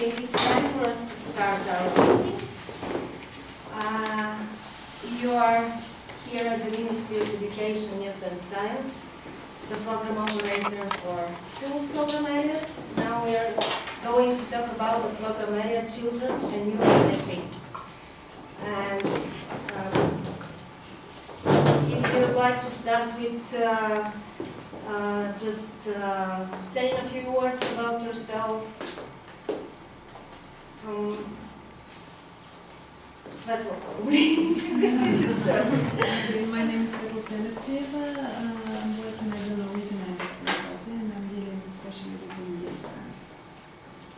think it's time for us to start our meeting. You are here at the Ministry of Education, Youth and Science, the program operator for two program areas. Now we are going to talk about the program area Children and Youth Education. And if you would like to start with just saying a few words about yourself from Svetlo, probably. My name is Svetlo Sendercheva. I'm working at the Norwegian Embassy in Sofia, and I'm dealing especially with immediate grants.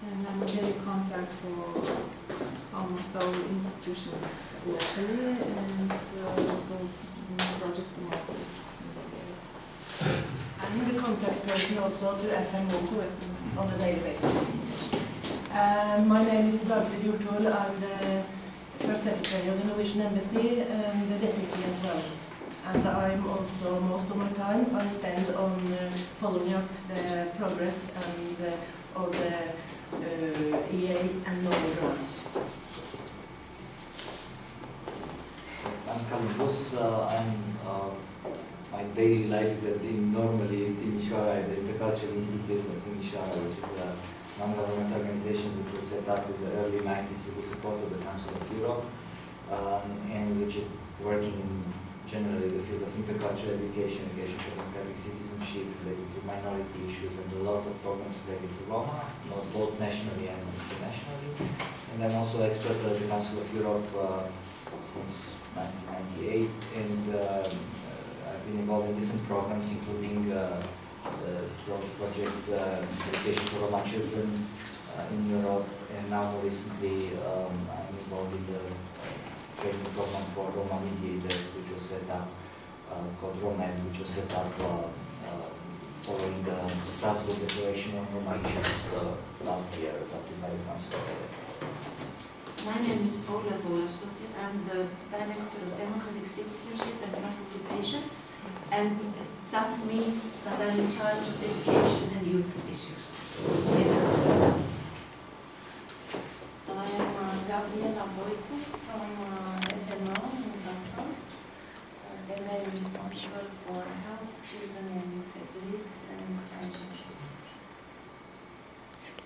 And I'm a daily contact for almost all institutions locally, and also project promoters in Bulgaria. I'm the contact person also to FM Local on a daily basis. My name is Dagfrid Hjortol. I'm the First Secretary of the Norwegian Embassy and the Deputy as well. And I'm also, most of my time, I spend on following up the progress and of the EA and NORWAY grants. I'm Kalmbus. My daily life is normally in Timișoara, at the Intercultural Institute of Timișoara, which is a non-governmental organization which was set up in the early 90s with the support of the Council of Europe, and which is working in generally the field of intercultural education, education for democratic citizenship, related to minority issues, and a lot of programs related to Roma, both nationally and internationally. And I'm also expert at the Council of Europe since 1998, and I've been involved in different programs, including project education for Roma children in Europe, and now more recently I'm involved in the training program for Roma mediators, which was set up, called ROMED, which was set up following the Strasbourg Declaration on Roma issues last year, adopted by the Council of Europe. My name is Paula Volasdottir. I'm the Director of Democratic Citizenship and Participation, and that means that I'm in charge of education and youth issues. I am Gabriela Voicu from FMO in Brussels, and I'm responsible for health, children and youth at risk and education.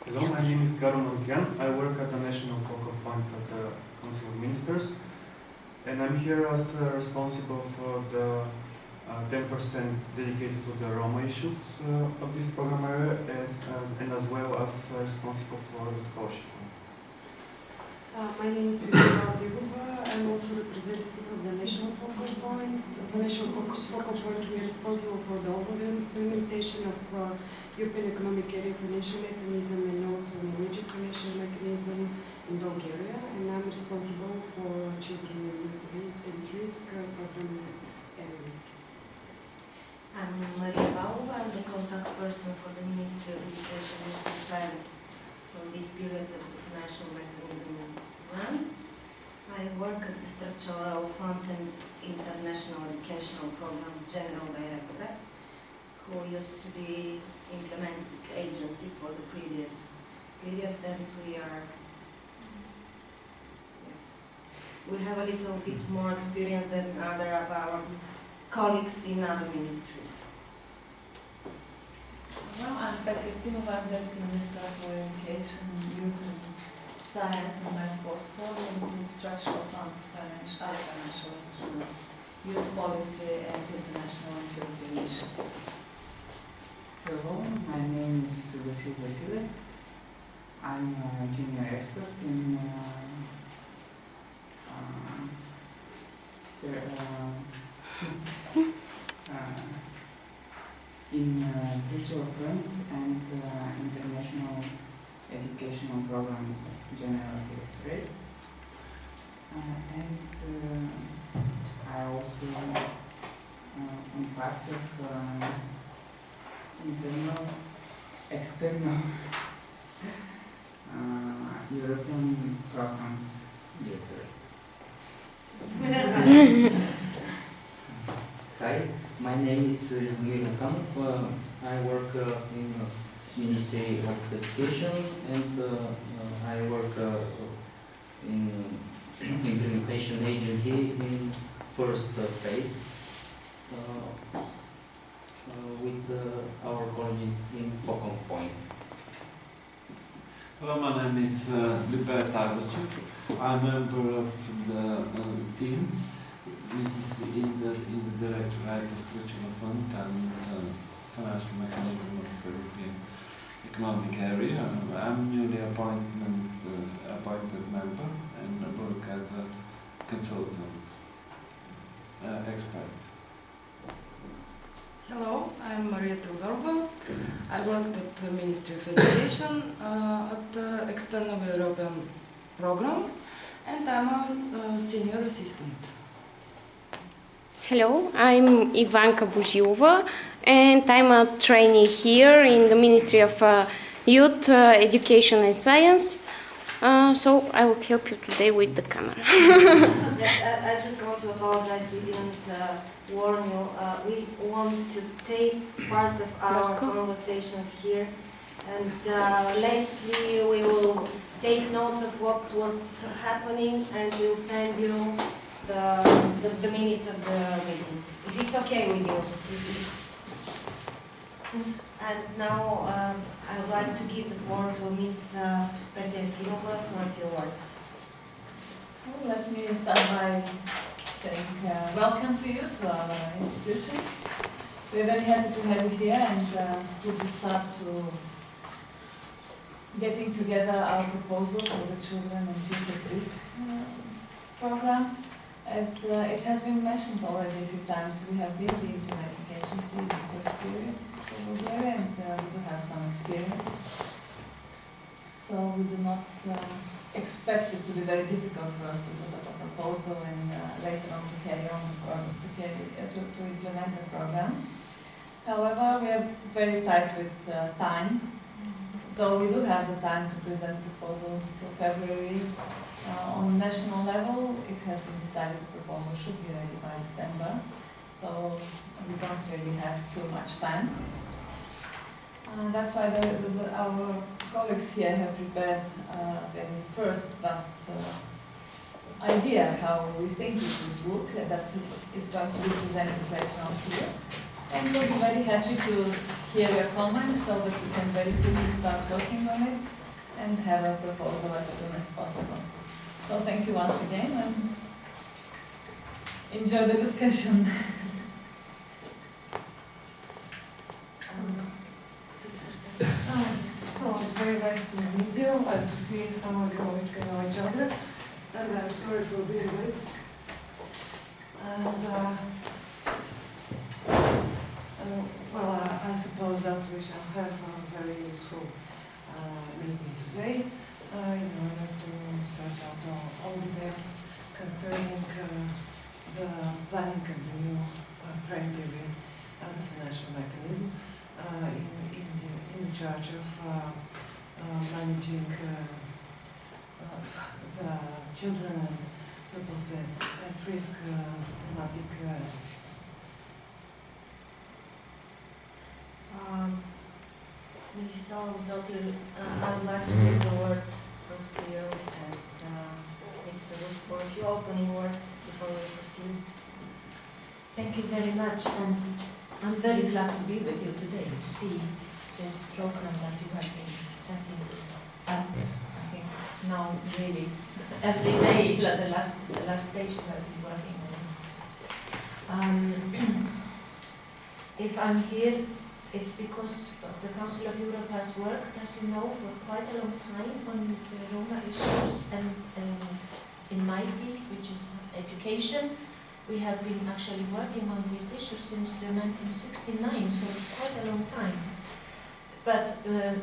Hello, my name is Garo Nurkian. I work at the National Focal Point of the Council of Ministers, and I'm here as responsible for the 10% dedicated to the Roma issues of this program area, and as well as responsible for the scholarship. My name is Victoria Bigova. I'm also representative of the National Focal Point. As a National Focal Point, we are responsible for the overall implementation of European Economic Area Financial Mechanism and also Norwegian Financial Mechanism in Bulgaria. And I'm responsible for children and risk program area. I'm Maria Bau. I'm the contact person for the Ministry of Education and Science for this period of the financial mechanism grants. I work at the Structural Funds and International Educational Programs General Director, who used to be implementing agency for the previous period, and we have a little bit more experience than other of our colleagues in other ministries. Well, I'm Petra Timova, I'm Deputy Minister for Education, Youth and Science, and my portfolio includes structural funds, financial instruments, youth policy, and international and European issues. Hello, my name is Vasil Vasile. I'm a junior expert in structural funds and international educational program general directorate. And I also am part of internal, external European programs directorate. Hi, my name is Yuri Nakamov. I work in Ministry of Education, and I I work in implementation agency in first phase with our colleagues in Focus Point. Hello, my name is Libert Arbachev. I'm a member of the team in the Directorate of Structural Fund and Financial Mechanism of European Economic Area. I'm newly appointed member and I work as a consultant, expert. Hello, I'm Maria Teodorova. I worked at the Ministry of Education at the External European Program, and I'm a senior assistant. Hello, I'm Ivanka Buzilova, and I'm a trainee here in the Ministry of Youth, Education and Science. So I will help you today with the camera. Yes, I just want to apologize, we didn't warn you. We want to take part of our conversations here, and lately we will take notes of what was happening and we'll send you the minutes of the meeting, if it's okay with you. And now I would like to give the floor to Ms. Petrevkirova for a few words. Let me start by saying welcome to you to our institution. We're very happy to have you here and to start to getting together our proposal for the Children and Youth at Risk program. As it has been mentioned already a few times, we have been the implementation in the first period over here, and we do have some experience. So we do not expect it to be very difficult for us to put up a proposal and later on to carry on to implement the program. However, we are very tight with time, so we do have the time to present the proposal until February. On national level, it has been decided the proposal should be ready by December, so we don't really have too much time. That's why our colleagues here have prepared the first draft idea how we think it would look, that it's going to be presented later on here. And we'll be very happy to hear your comments so that we can very quickly start working on it and have a proposal as soon as possible. So thank you once again and enjoy the discussion. Oh, it's very nice to meet you and to see some of you which we know each other. And I'm sorry for being late. And well, I suppose that we shall have a very useful meeting today in order to sort out all details concerning the planning of the new frame period and the financial mechanism in charge of managing the children and people at risk thematic areas. Mrs. Solomsdottir, I would like to give the word first to you and Mr. Rus for a few opening words before we proceed. Thank you very much, and I'm very glad to be with you today to see this program that you have been setting up. I think now really every day, the last stage we have been working on. If I'm here, it's because the Council of Europe has worked, as you know, for quite a long time on the Roma issues, and in my field, which is education, we have been actually working on these issues since 1969, so it's quite a long time. But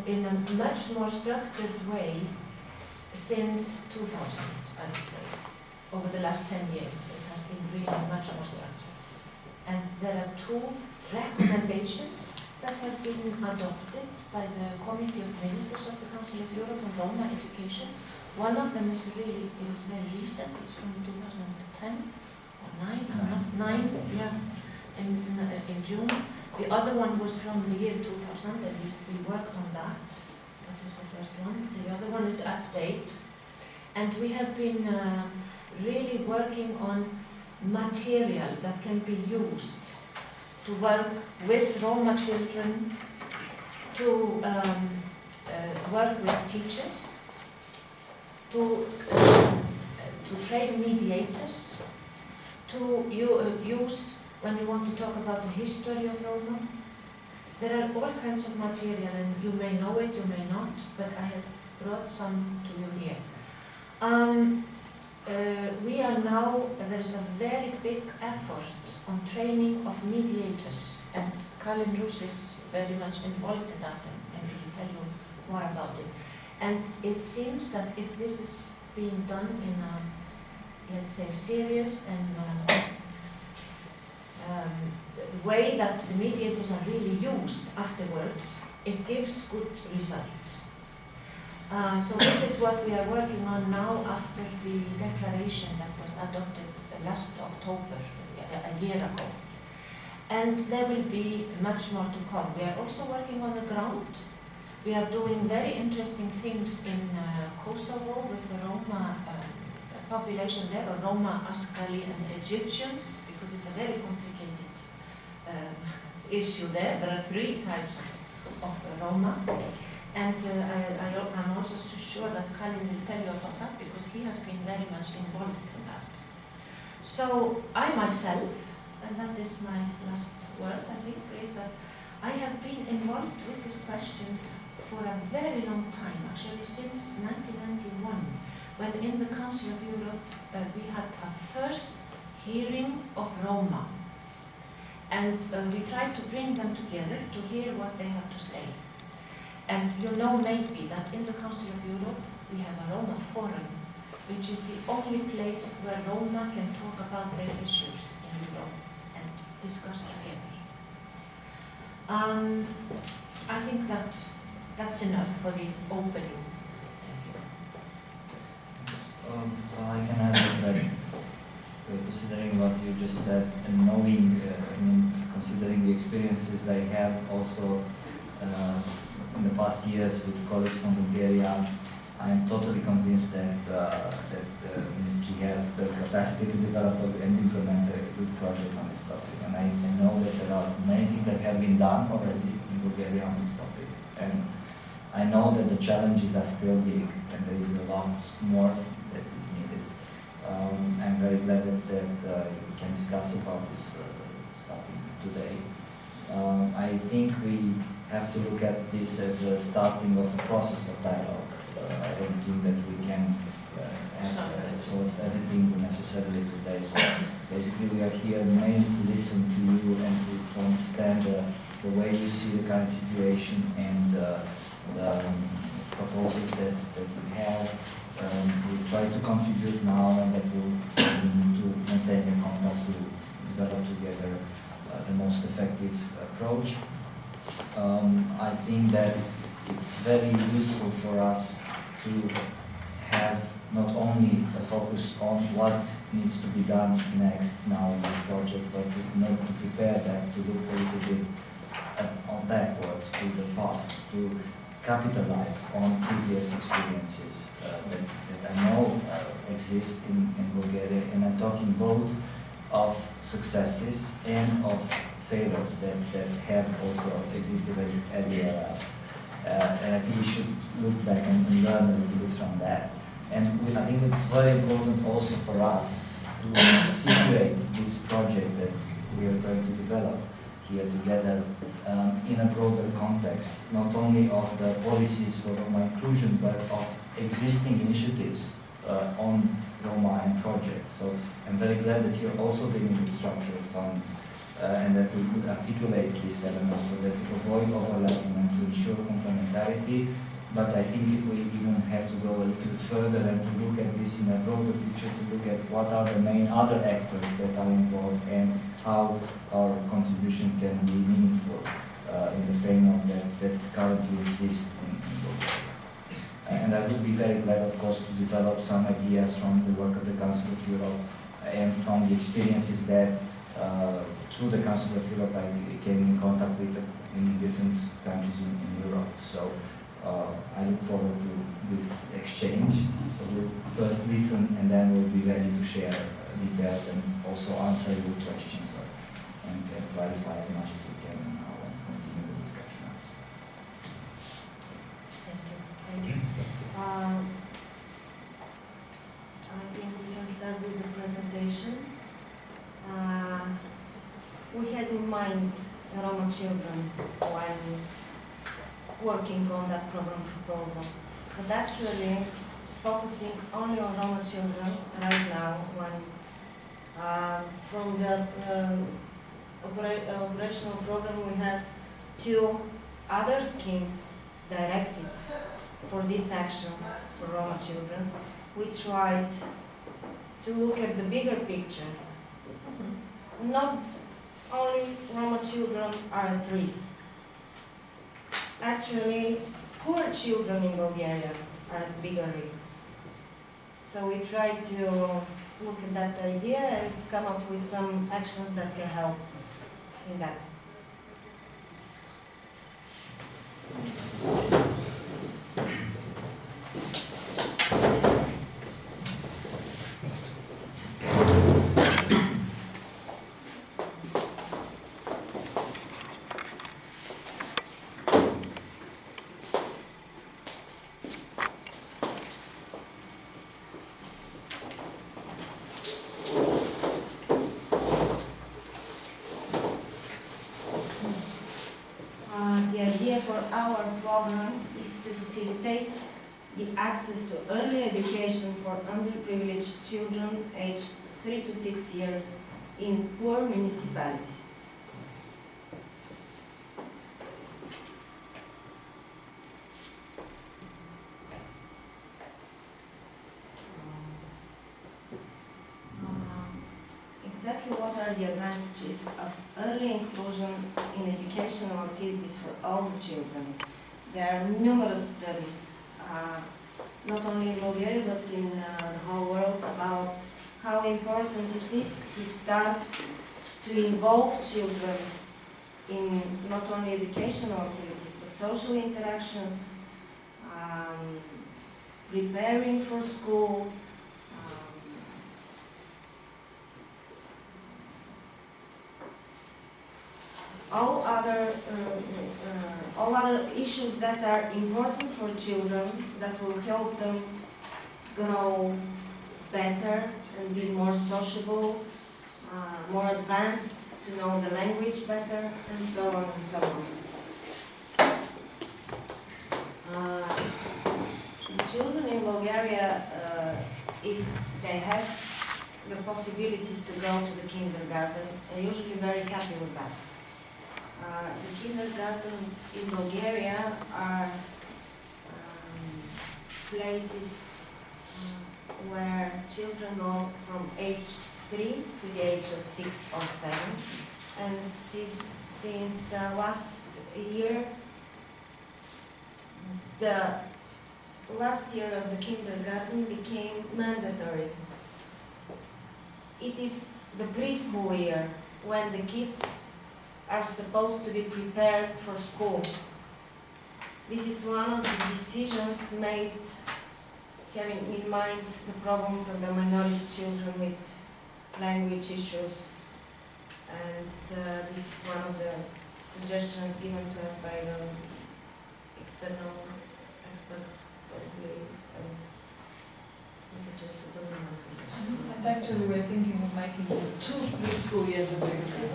in a much more structured way since 2000, I would say. Over the last 10 years, it has been really much more structured. And there are two recommendations that have been adopted by the Committee of Ministers of the Council of Europe on Roma education. One of them is very recent, it's from 2010 or 9, yeah, in June. The other one was from the year 2000, and we worked on that, but is the first one. The other one is update. And we have been really working on material that can be used to work with Roma children, to work with teachers, to train mediators, to use when you want to talk about the history of Roma. There are all kinds of material, and you may know it, you may not, but I have brought some to you here. We are now, there is a very big effort on training of mediators, and Colin Roos is very much involved in that, and he will tell you more about it. And it seems that if this is being done in a, let's say, serious and way that the mediators are really used afterwards, it gives good results. So this is what we are working on now after the declaration that was adopted last October, a year ago. And there will be much more to come. We are also working on the ground. We are doing very interesting things in Kosovo with the Roma population there, or Roma, Ascali and Egyptians, because it's a very complicated issue there. There are 3 types of Roma. And I'm also sure that Colin will tell you about that, because he has been very much involved in that. So I myself, and that is my last word, I think, is that I have been involved with this question for a very long time, actually since 1991, when in the Council of Europe we had a first hearing of Roma. And we tried to bring them together to hear what they had to say. And you know maybe that in the Council of Europe we have a Roma forum, which is the only place where Roma can talk about their issues in Europe and discuss together. I think that that's enough for the opening. Thank you. Well, I can add is that considering what you just said and knowing, considering the experiences I have also in the past years with colleagues from Bulgaria, I am totally convinced that that the ministry has the capacity to develop and implement a good project on this topic. And I know that there are many things that have been done already in Bulgaria on this topic. And I know that the challenges are still big, and there is a lot more that is needed. I'm very glad that we can discuss about this starting today. I think we have to look at this as a starting of a process of dialogue. I don't think that we can solve everything necessarily today. So basically we are here mainly to listen to you and to understand the way you see the current situation and the proposals that we have. We try to contribute now, and that we'll need to maintain the contact to develop together the most effective approach. I think that it's very useful for us to have not only a focus on what needs to be done next now in this project, but in order to prepare that, to look a little bit backwards to the past, to capitalize on previous experiences that I know exist in Bulgaria, and I'm talking both of successes and of failures that have also existed as everywhere else. And I think we should look back and learn a little bit from that. And I think it's very important also for us to situate this project that we are going to develop here together in a broader context, not only of the policies for Roma inclusion, but of existing initiatives on Roma and projects. So I'm very glad that you're also dealing with structural funds and that we could articulate these elements so that we avoid overlapping and to ensure complementarity. But I think we even have to go a little bit further and to look at this in a broader picture, to look at what are the main other actors that are involved and how our contribution can be meaningful in the framework that currently exists in Bulgaria. And I would be very glad, of course, to develop some ideas from the work of the Council of Europe and from the experiences that through the Council of Europe I came in contact with in different countries in Europe. So I look forward to this exchange. So we'll first listen and then we'll be ready to share details and also answer your questions and clarify as much as we can now and continue the discussion after. Thank you. I think we can start with the presentation. We had in mind Roma children when working on that program proposal, but actually focusing only on Roma children right now when from the operational program we have 2 other schemes directed for these actions for Roma children. We tried to look at the bigger picture. Not only Roma children are at risk. Actually, poor children in Bulgaria are at bigger risk. So we tried to look at that idea and come up with some actions that can help in that. The idea for our program is to facilitate the access to early education for underprivileged children aged 3 to 6 years in poor municipalities. Exactly what are the advantages of early inclusion in educational activities for all the children? There are numerous studies, not only in Bulgaria but in the whole world, about how important it is to start to involve children in not only educational activities but social interactions, preparing for school, all other issues that are important for children that will help them grow better and be more sociable, more advanced, to know the language better, and so on and so on. The children in Bulgaria, if they have the possibility to go to the kindergarten, are usually very happy with that. The kindergartens in Bulgaria are places where children go from age 3 to the age of 6 or 7. And since last year, the last year of the kindergarten became mandatory. It is the preschool year when the kids are supposed to be prepared for school. This is one of the decisions made having in mind the problems of the minority children with language issues, and this is one of the suggestions given to us by the external experts, probably, And actually we're thinking of making 2 preschool years obligatory.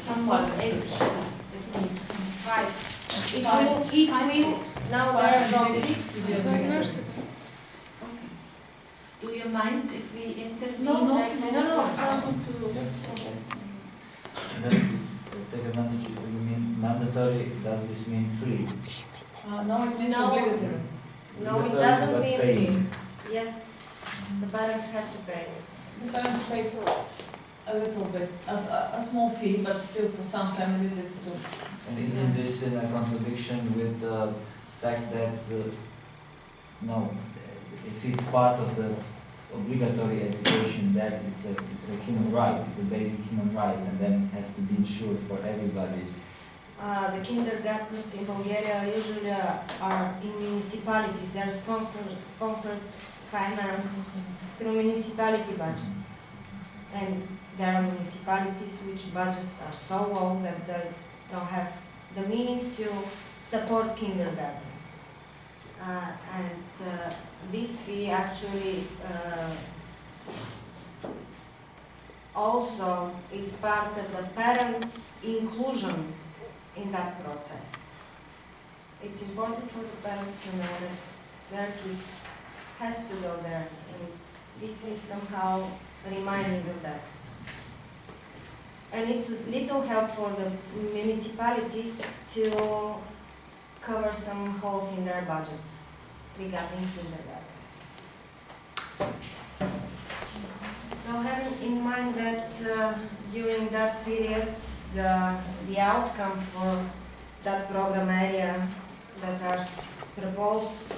From what age? 5. It will, now they are from 6. Do you mind if we intervene? No, like this? of course. And then to take advantage, you mean mandatory, does this mean free? No, it means No. obligatory. No, it doesn't mean free. Yes, the parents have to pay. The parents pay for a little bit, a small fee, but still for some families it's too. And isn't this in a contradiction with the fact that, no, if it's part of the obligatory education, that it's a human right, it's a basic human right, and then has to be ensured for everybody The kindergartens in Bulgaria usually are in municipalities. They are sponsored, financed through municipality budgets. And there are municipalities which budgets are so low that they don't have the means to support kindergartens. This fee actually also is part of the parents' inclusion in that process. It's important for the parents to know that their kid has to go there, and this is somehow reminding of that. And it's a little help for the municipalities to cover some holes in their budgets regarding kindergartens. So having in mind that during that period the outcomes for that program area that are proposed,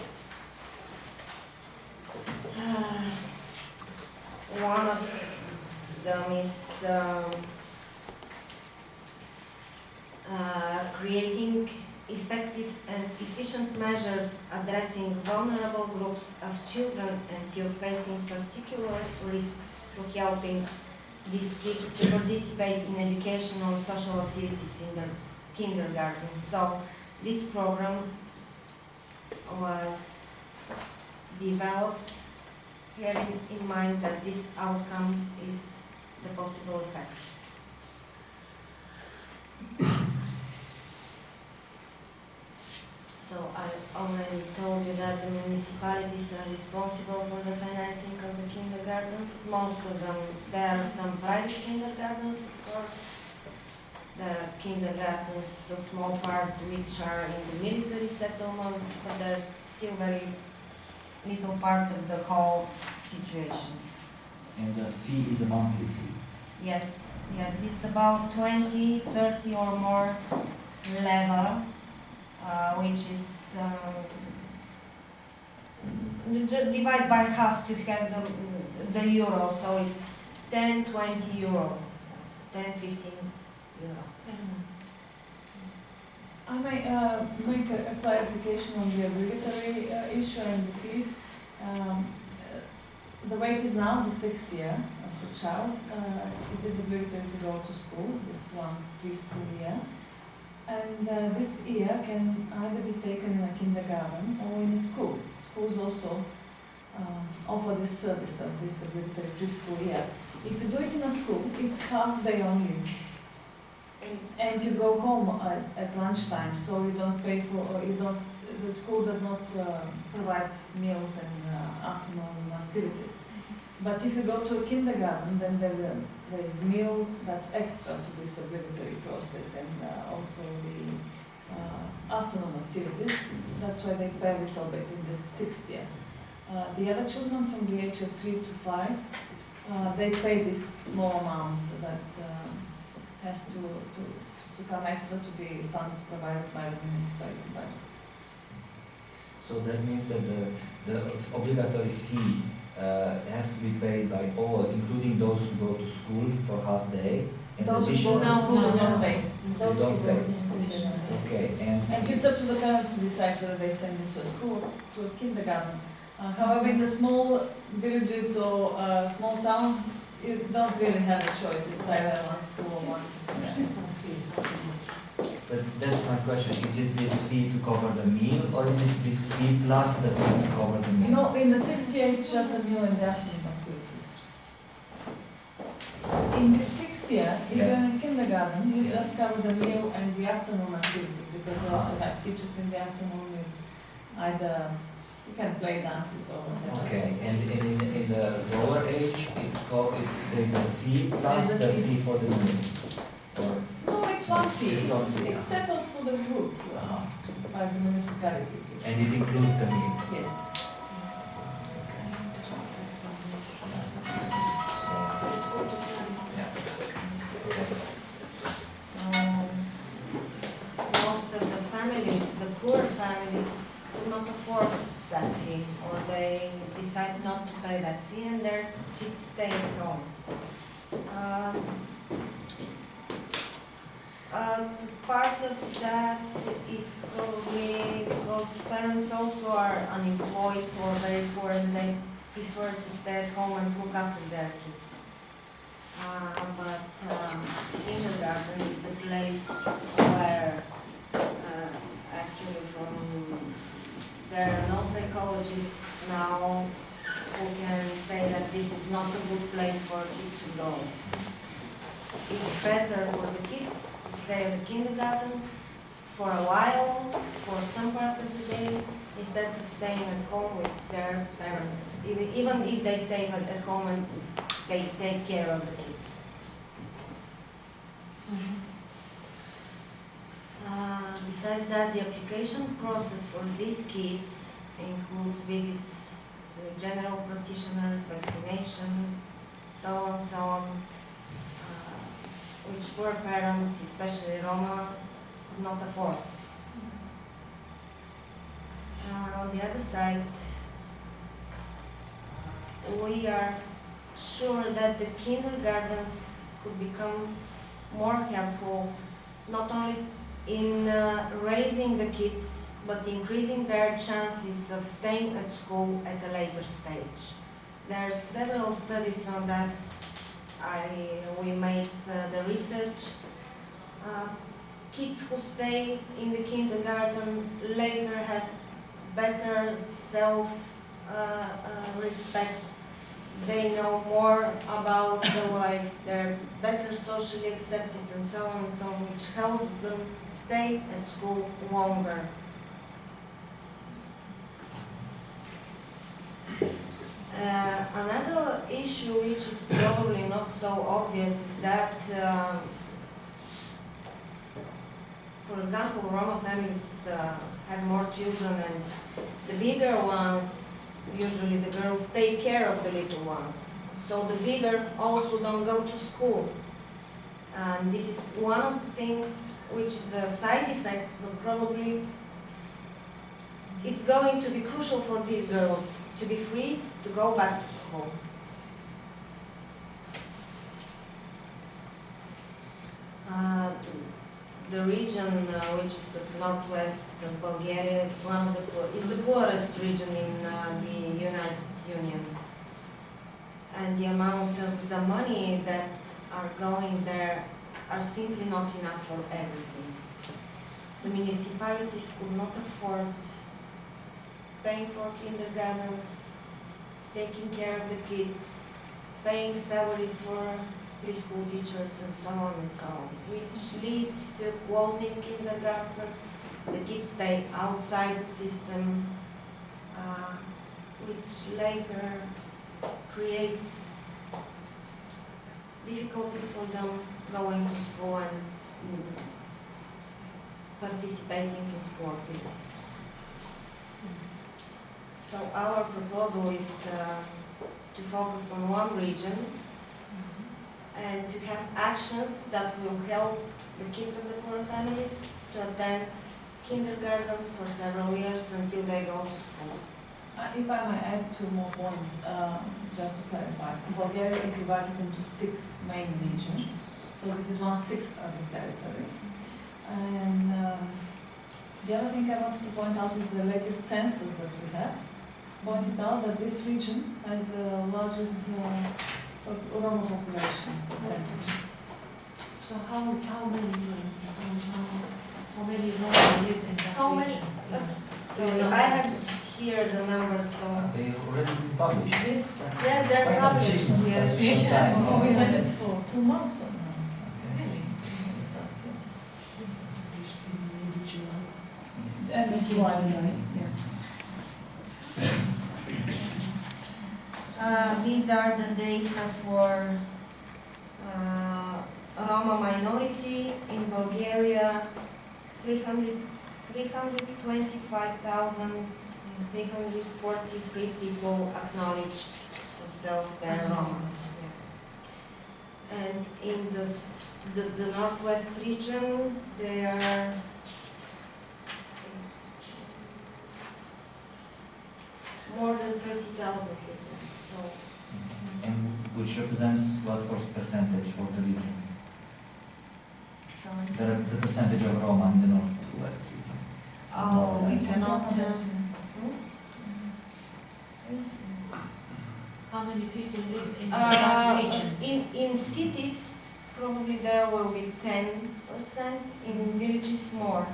one of them is creating effective and efficient measures addressing vulnerable groups of children and youth facing particular risks through helping these kids to participate in educational and social activities in the kindergarten. So this program was developed having in mind that this outcome is the possible effect. So I already told you that the municipalities are responsible for the financing of the kindergartens. Most of them, there are some private kindergartens, of course. There are kindergartens, a small part which are in the military settlements, but there's still very little part of the whole situation. And the fee is a monthly fee? Yes, it's about 20, 30 or more level. Which is divide by half to have the euro, so it's 10, 20 euro, 10, 15 euro. I might make a clarification on the obligatory issue and the fees. The way it is now, the 6th year of the child, it is obligatory to go to school, this one preschool year. And this year can either be taken in a kindergarten or in a school. Schools also offer this service of this obligatory preschool year. If you do it in a school, it's half day only. And you go home at lunchtime, so you don't pay for, the school does not provide meals and afternoon activities. But if you go to a kindergarten, then there is meal that's extra to this obligatory process, and also the afternoon activities. That's why they pay a little bit in the 6th year. The other children from the age of 3 to 5, they pay this small amount that has to come extra to the funds provided by the municipality budgets. So that means that the obligatory fee has to be paid by all, including those who go to school for half day. Those who go to school do not pay. Those who go to school do not pay. Okay, and it's up to the parents to decide whether they send them to a school, to a kindergarten. However, in the small villages or small towns, you don't really have a choice. It's either one school or one But that's my question. Is it this fee to cover the meal, or is it this fee plus the fee to cover the meal? No, in the 6th year, it's just the meal and the afternoon activities. In the 6th year, if you're in kindergarten, you just cover the meal and the afternoon activities, because you also have teachers in the afternoon. Either you can play dances or whatever. Okay, and in the lower age, there's a fee plus the fee for the meal? Or no, it's one fee. It's one fee. It's settled for the group by the municipalities. And it includes the meal? Yes. Most of the families, the poor families, could not afford that fee, or they decide not to pay that fee and their kids stay at home. The part of that is probably because parents also are unemployed or very poor and they prefer to stay at home and look after their kids. But kindergarten is a place where actually there are no psychologists now who can say that this is not a good place for a kid to go. It's better for the kids to stay at the kindergarten for a while, for some part of the day, instead of staying at home with their parents. Even if they stay at home and they take care of the kids. Besides that, the application process for these kids includes visits to general practitioners, vaccination, so on, which poor parents, especially Roma, could not afford. On the other side, we are sure that the kindergartens could become more helpful, not only in raising the kids, but increasing their chances of staying at school at a later stage. There are several studies on that. We made the research. Kids who stay in the kindergarten later have better self-respect. They know more about the life, they're better socially accepted and so on, which helps them stay at school longer. Another issue which is probably not so obvious is that, for example, Roma families have more children and the bigger ones, usually the girls take care of the little ones. So the bigger also don't go to school. And this is one of the things which is a side effect, but probably it's going to be crucial for these girls to be freed to go back to school. The region which is of northwest of Bulgaria is the poorest region in the United Union. And the amount of the money that are going there are simply not enough for everything. The municipalities could not afford paying for kindergartens, taking care of the kids, paying salaries for preschool teachers and so on, which leads to closing kindergartens. The kids stay outside the system, which later creates difficulties for them going to school and participating in school activities. So our proposal is to focus on one region and to have actions that will help the kids of the poor families to attend kindergarten for several years until they go to school. If I may add two more points, just to clarify. Bulgaria is divided into 6 main regions, so this is 1/6 of the territory. And the other thing I wanted to point out is the latest census that we have pointed out that this region has the largest Roma population percentage. So how many, for instance, how many Roma live in that region? I have here the numbers. So They already published. yes, they're published. Yes. Yes. We had it for 2 months now. Really? And it's one, yes. These are the data for Roma minority in Bulgaria. 325,343 people acknowledged themselves as Roma. And in the northwest region, there are more than 30,000 people. And which represents what percentage for the region? So The percentage of Roma in the northwest region. Oh, we cannot. How many people live in that region? In cities, probably there will be 10%. In villages, more.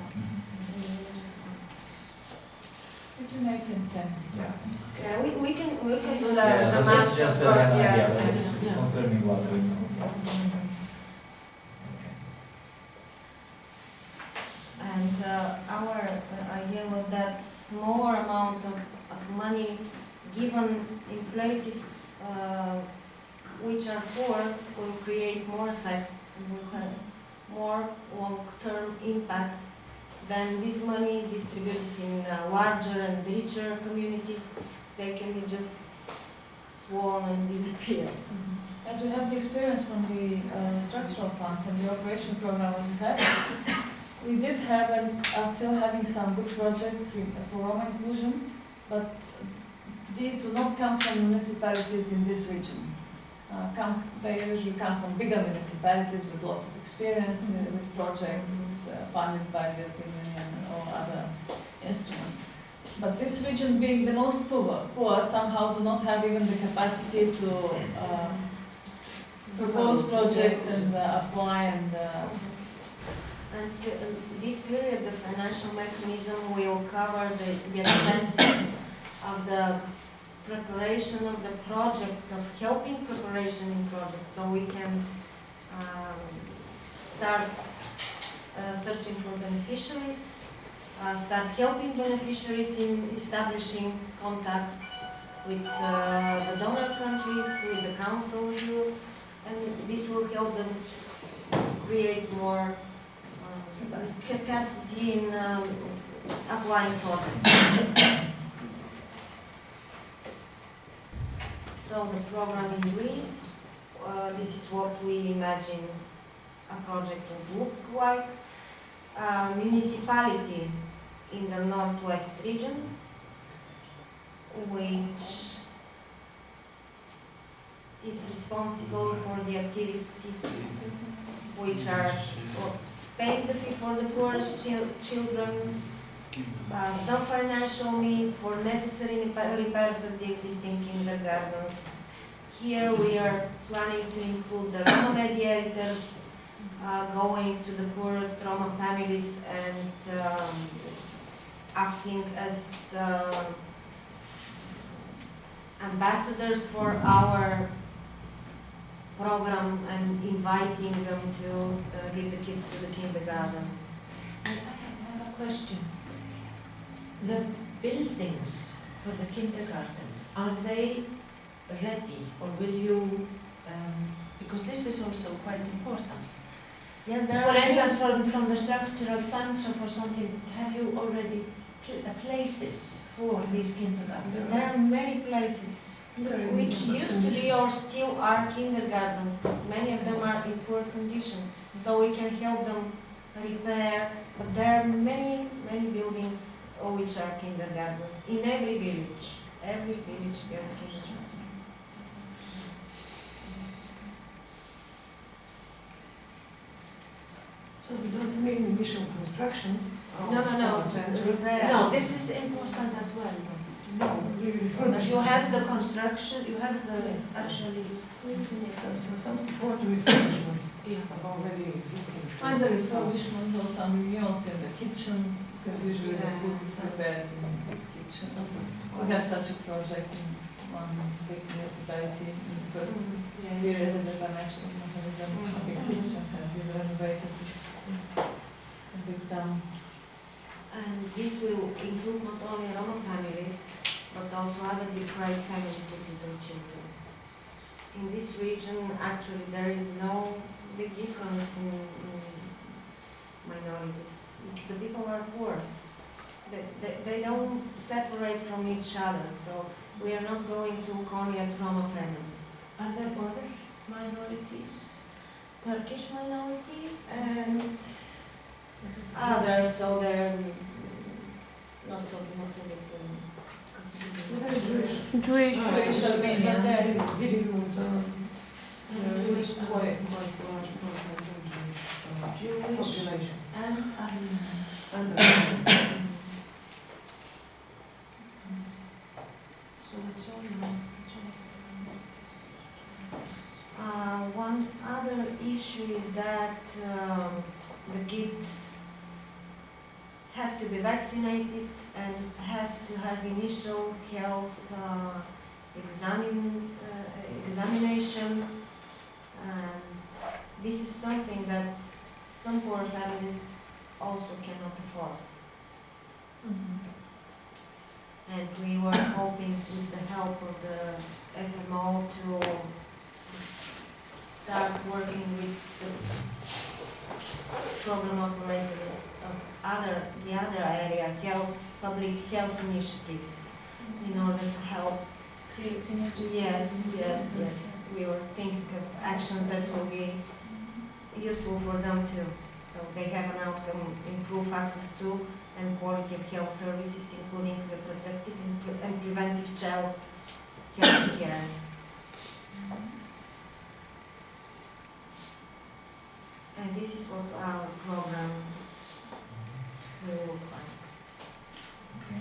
Between 8 and 10. Yeah. Yeah, we can do that. Yeah, The so math, just of to course, have an idea, yeah. but it's Yeah. confirming what we know. Okay. And our idea was that smaller amount of money given in places which are poor will create more effect and will have more long-term impact than this money distributed in larger and richer communities. They can be just swollen and disappear. As we have the experience from the structural funds and the operation program that we had, we did have and are still having some good projects for Roma inclusion, but these do not come from municipalities in this region. They usually come from bigger municipalities with lots of experience with projects funded by the European Union or other instruments. But this region, being the most poor somehow do not have even the capacity to propose projects and apply and. And this period, the financial mechanism will cover the expenses of the preparation of the projects, of helping preparation in projects, so we can start searching for beneficiaries, start helping beneficiaries in establishing contacts with the donor countries, with the Council of Europe, and this will help them create more capacity in applying projects. So the program in brief, this is what we imagine a project would look like. Municipality in the northwest region, which is responsible for the activities which are paying the fee for the poorest children, some financial means for necessary repairs of the existing kindergartens. Here we are planning to include the Roma mediators, going to the poorest Roma families and acting as ambassadors for our program and inviting them to give the kids to the kindergarten. I have a question. The buildings for the kindergartens, are they ready, or will you, because this is also quite important. Yes, there For are instance, from the structural funds or for something, have you already places for these kindergartens? There are many places which used to be or still are kindergartens, but many of them are in poor condition, so we can help them repair. But there are many buildings which are kindergartens in every village. Every village has a kindergarten. So we don't mean initial construction? No, repair. No, this is important as well. No, But you have the construction, you have the actually. So some support to refurbishment Yeah. of already existing. Either refurbishment or some renewals in the kitchens, because usually the food is prepared in these kitchens. We had such a project in one big municipality in the first period of the financial mechanism. A big kitchen had been renovated, a big town. And this will include not only Roma families, but also other deprived families with little children. In this region, actually, there is no big difference in minorities. The people are poor. They don't separate from each other, so we are not going to look only at Roma families. Are there other minorities? Turkish minority and others, so they're not so big. Jewish. Jewish Albanians. Very good. Jewish Quite large program. Jewish population. and Armenian. And So it's all now. One other issue is that the kids have to be vaccinated and have to have initial health examination, and this is something that some poor families also cannot afford. And we were hoping with the help of the FMO to start working with the program operator of the other area, public health initiatives, in order to help. Create synergies. Yes. We were thinking of actions that will be useful for them too. So they have an outcome, improve access to and quality of health services, including reproductive and preventive child health care. And this is what our program will look like. Okay.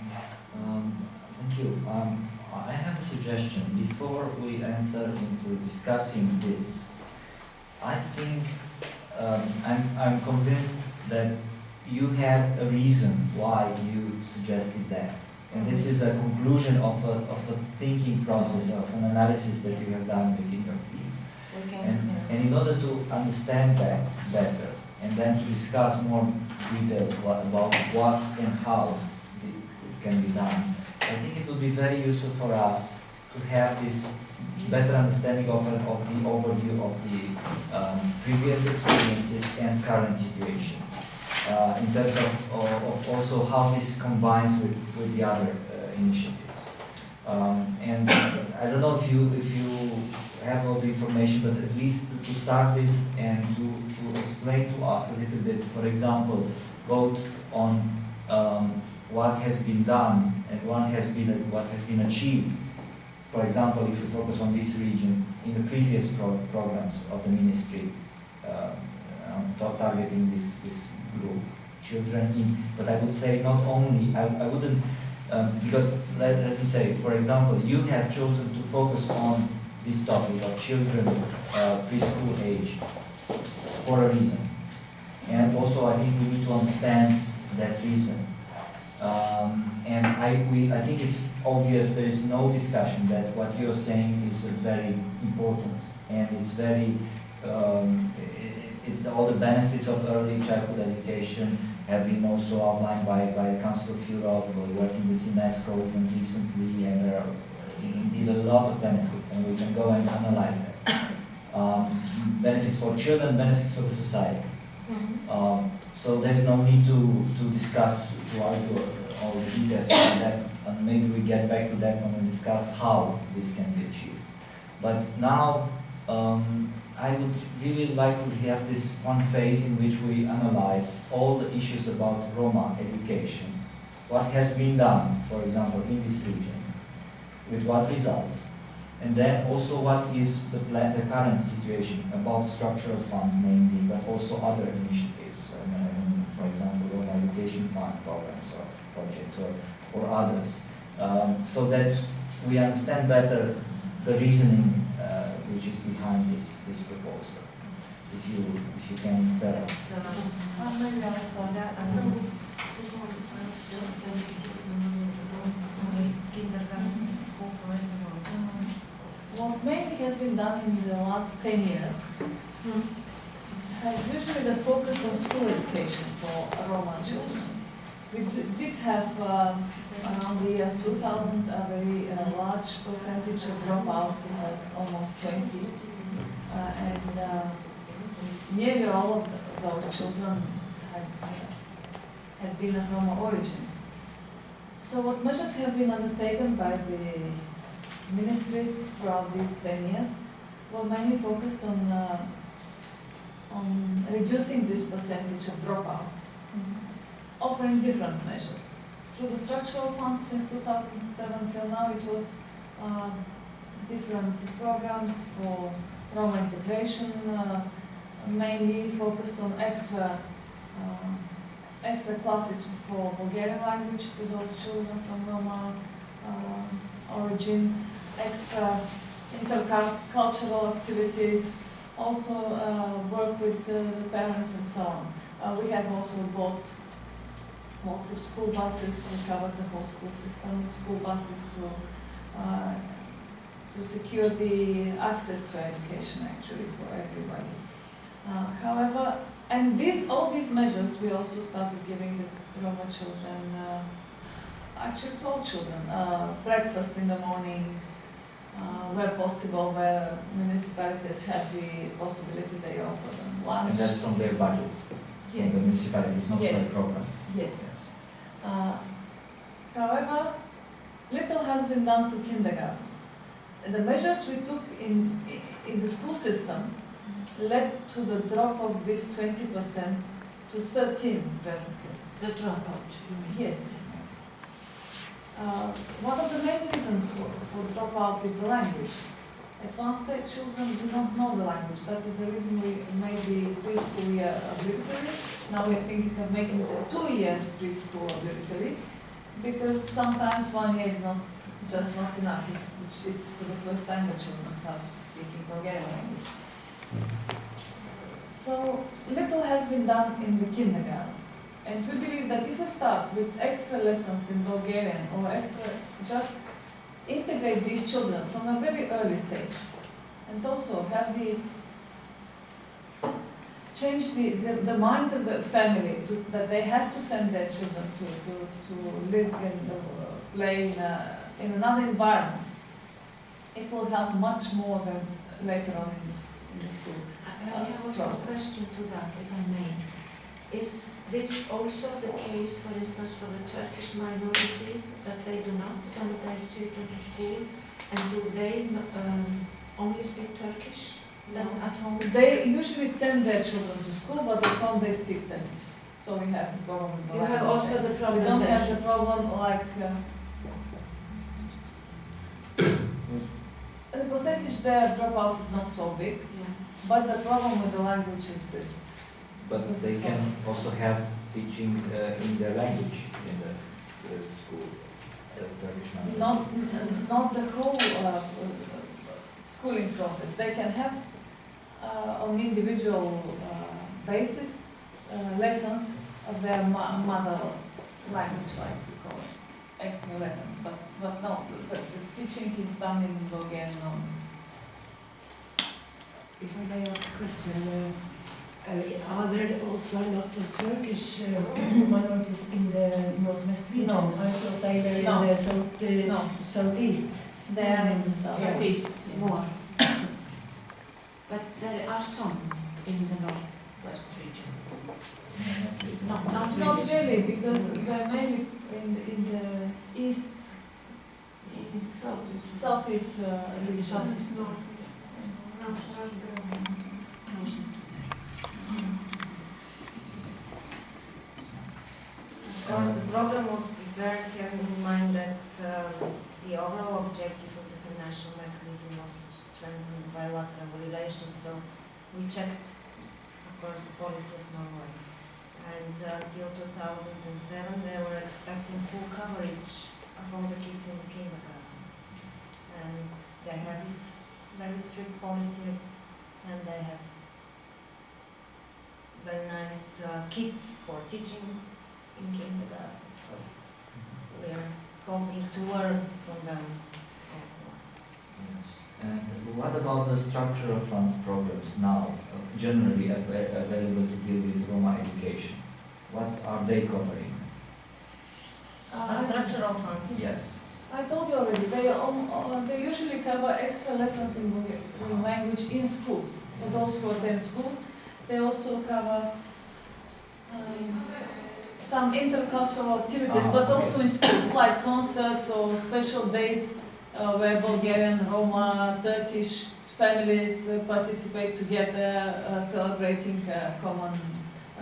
Thank you. I have a suggestion. Before we enter into discussing this, I think I'm convinced that you had a reason why you suggested that. And this is a conclusion of a thinking process, of an analysis that you have done within your team. And in order to understand that better, and then to discuss more details about what and how it can be done, I think it would be very useful for us to have this better understanding of the overview of the previous experiences and current situation, in terms of also how this combines with the other initiatives. And I don't know if you have all the information, but at least to start this and to explain to us a little bit, for example, both on what has been done and what has been achieved. For example, if you focus on this region, in the previous programs of the ministry, targeting this group, children, but I would say not only, I wouldn't, because let me say, for example, you have chosen to focus on this topic of children preschool age for a reason. And also I think we need to understand that reason. And I think it's obvious, there is no discussion that what you're saying is very important, and it's very, all the benefits of early childhood education have been also outlined by the Council of Europe. We're working with UNESCO even recently, and there are indeed a lot of benefits, and we can go and analyze that. Benefits for children, benefits for the society. So there's no need to discuss, to argue all the details on that, and maybe we get back to that when we discuss how this can be achieved. But now, I would really like to have this one phase in which we analyze all the issues about Roma education. What has been done, for example, in this region, with what results, and then also what is the current situation about structural funds mainly, but also other initiatives, for example, Roma Education Fund programs or projects or others, so that we understand better the reasoning which is behind this proposal. If you can tell us. What mainly has been done in the last 10 years has usually the focus on school education for Roma children. We did have around the year 2000 a very large percentage of dropouts. It was almost 20, and nearly all of those children had been of Roma origin. So what measures have been undertaken by the ministries throughout these 10 years were mainly focused on reducing this percentage of dropouts, offering different measures. Through the structural funds since 2007 till now, it was different programs for Roma integration, mainly focused on extra classes for Bulgarian language to those children from Roma origin, extra intercultural activities, also work with the parents and so on. We have also bought lots of school buses. We covered the whole school system with school buses to secure the access to education actually for everybody. However, and all these measures we also started giving the Roma children, actually to all children, breakfast in the morning, where possible, where municipalities have the possibility, they offer them lunch. And that's from their budget? Yes. From the municipalities, not Yes. by programs? Yes. However, little has been done for kindergartens. The measures we took in the school system led to the drop of this 20% to 13 presently. The dropout, you mean? Yes. One of the main reasons for dropout is the language. At one stage, children do not know the language. That is the reason we made the preschool year obligatory. Now we're thinking of making the 2-year preschool obligatory, because sometimes 1 year is just not enough. It's for the first time that children start speaking Bulgarian language. So little has been done in the kindergartens. And we believe that if we start with extra lessons in Bulgarian or just integrate these children from a very early stage, and also have change the mind of the family that they have to send their children to live and play in another environment, it will help much more than later on in the school. I have also a question to that, if I may. Is this also the case, for instance, for the Turkish minority, that they do not send their children to school? And do they only speak Turkish then at home? They usually send their children to school, but at home they speak Turkish. So we have the problem with the You have language also there. the problem We don't there. have the problem like... the percentage there dropouts is not so big, but the problem with the language exists. But they can also have teaching in their language in the school, the Turkish language. Not the whole schooling process. They can have on individual basis lessons of their mother language, like we call it, extra lessons. But no, the teaching is done in Bulgarian only. If I may ask a question, are there also a lot of Turkish minorities in the northwest region? No. I thought they were No. in the southeast. They are in the south. Southeast, more. But there are some in the northwest region. No, not really. Not really, because they're mainly in the east, southeast region. Of course, the program was prepared having in mind that the overall objective of the financial mechanism was to strengthen bilateral relations. So we checked, of course, the policy of Norway. And till 2007, they were expecting full coverage of all the kids in the kindergarten. And they have very strict policy, and they have very nice kits for teaching in kindergarten. So we are hoping to learn from them. Yes. And what about the structural funds programs now, generally available to deal with Roma education? What are they covering? The structural funds. Yes. I told you already, they usually cover extra lessons in Bulgarian language in schools. For those who attend schools, they also cover some intercultural activities, but also in schools, like concerts or special days where Bulgarian, Roma, Turkish families participate together, celebrating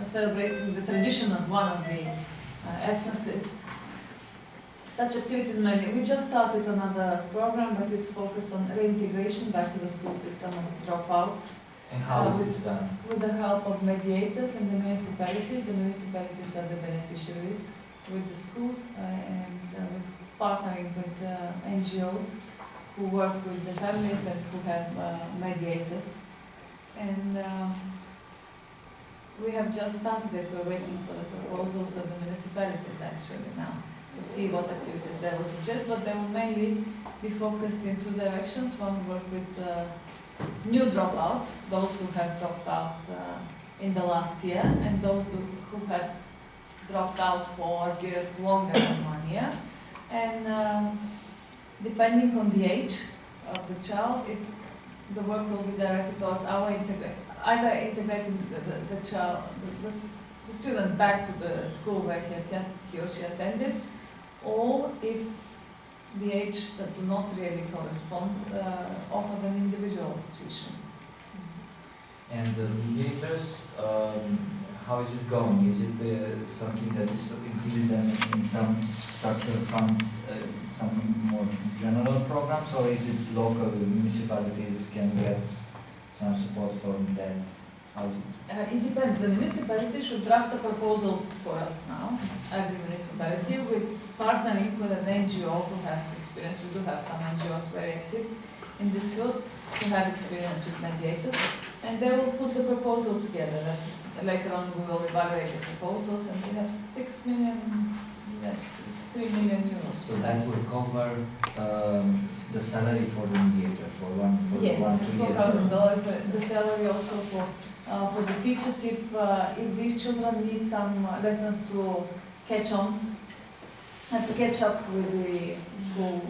celebrating the tradition of one of the ethnicities. Such activities mainly. We just started another program, but it's focused on reintegration back to the school system of dropouts. And how is this done? With the help of mediators and the municipalities are the beneficiaries with the schools and with partnering with NGOs who work with the families and who have mediators. And we have just started it. We're waiting for the proposals of the municipalities actually now to see what activities they will suggest, but they will mainly be focused in two directions. One, work with new dropouts, those who have dropped out in the last year, and those who had dropped out for a period longer than 1 year. And depending on the age of the child, the work will be directed towards either integrating the child, the student back to the school where he or she attended, or if the age that do not really correspond, offer them individual tuition. And the mediators, how is it going? Is it something that is included in some structural funds, some more general programs, or is it local municipalities can get some support from that? How is it? It depends. The municipality should draft a proposal for us now, every municipality, with partnering with an NGO who has experience. We do have some NGOs very active in this field who have experience with mediators, and they will put the proposal together. Later on we will evaluate the proposals, and we have 6 million, 3 million euros. So that will cover the salary for the mediator for one, yes, 1 2 years. Yes, the salary also for the teachers if these children need some lessons to catch on and to catch up with the school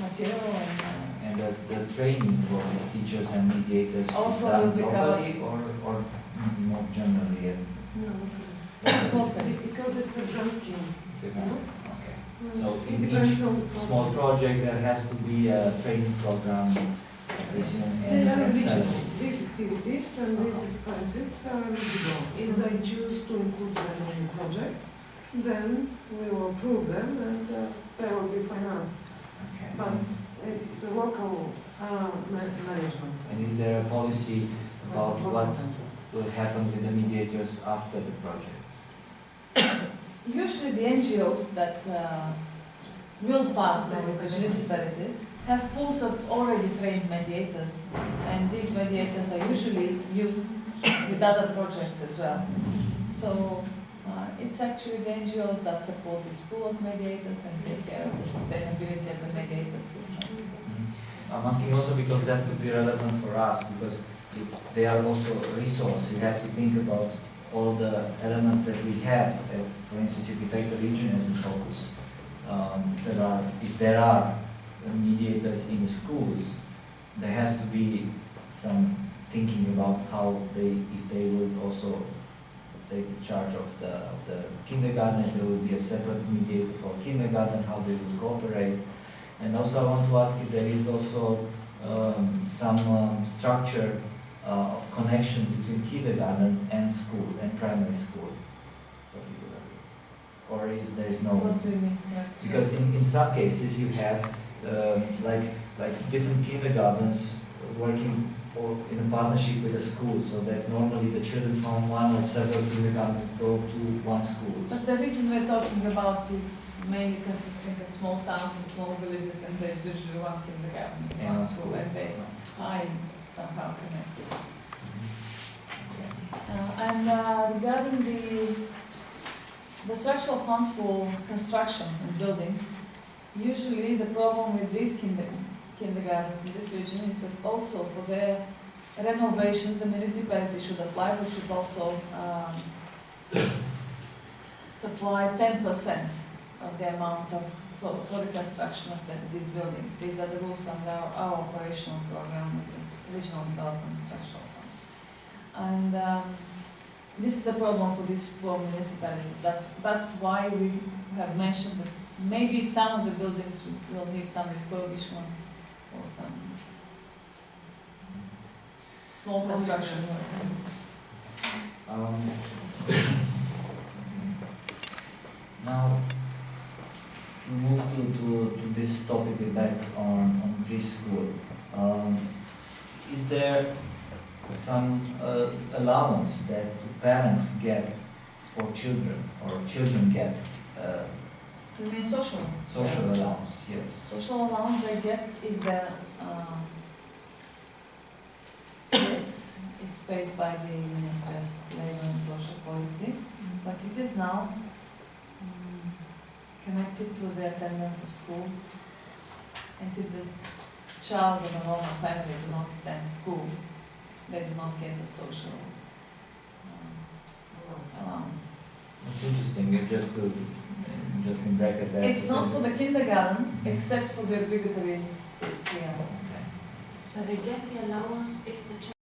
material and the training for these teachers and mediators also is done will be locally or more generally? No, locally. because it's a grant scheme. It's a grant. Okay. So It in depends each on the project. small project there has to be a training program. They are eligible, these activities and these expenses are eligible. If they choose to include them in the project, then we will approve them and they will be financed. Okay. But it's a local management. And is there a policy about what will happen with the mediators after the project? Usually the NGOs that will partner with the municipalities have pools of already trained mediators, and these mediators are usually used with other projects as well. So it's actually the NGOs that support this pool of mediators and take care of the sustainability of the mediator system. I'm asking also because that could be relevant for us, because if they are also a resource, you have to think about all the elements that we have. For instance, if you take the region as a focus, if there are mediators in the schools, there has to be some thinking about how if they would also take charge of the kindergarten, if there will be a separate mediator for kindergarten, how they will cooperate. And also I want to ask if there is also some structure of connection between kindergarten and school and primary school, particularly, or there is no? What do you mean structure? Because in some cases you have like different kindergartens working or in a partnership with a school, so that normally the children from one or several kindergartens go to one school. But the region we're talking about is mainly consisting of small towns and small villages, and there's usually one kindergarten, one school, and they are somehow connected. And regarding the structural funds for construction and buildings, usually the problem with these kindergartens in this region is that also for their renovation the municipality should apply, but should also supply 10% of the amount for the construction of these buildings. These are the rules under our operational program with the regional development structural funds. And this is a problem for these poor municipalities. That's why we have mentioned that maybe some of the buildings will need some refurbishment or some small construction works. Now, we move to this topic back on preschool. Is there some allowance that parents get for children, or children get You mean social? social allowance, yes. Social allowance they get if the, yes, it's paid by the Ministry of Labor and Social Policy, but it is now connected to the attendance of schools. And if the child of a normal family do not attend school, they do not get the social allowance. It's interesting, it just to, just in brackets. I have It's to not say for the kindergarten, except for the obligatory 6 year. that- Okay. So they get the allowance if the child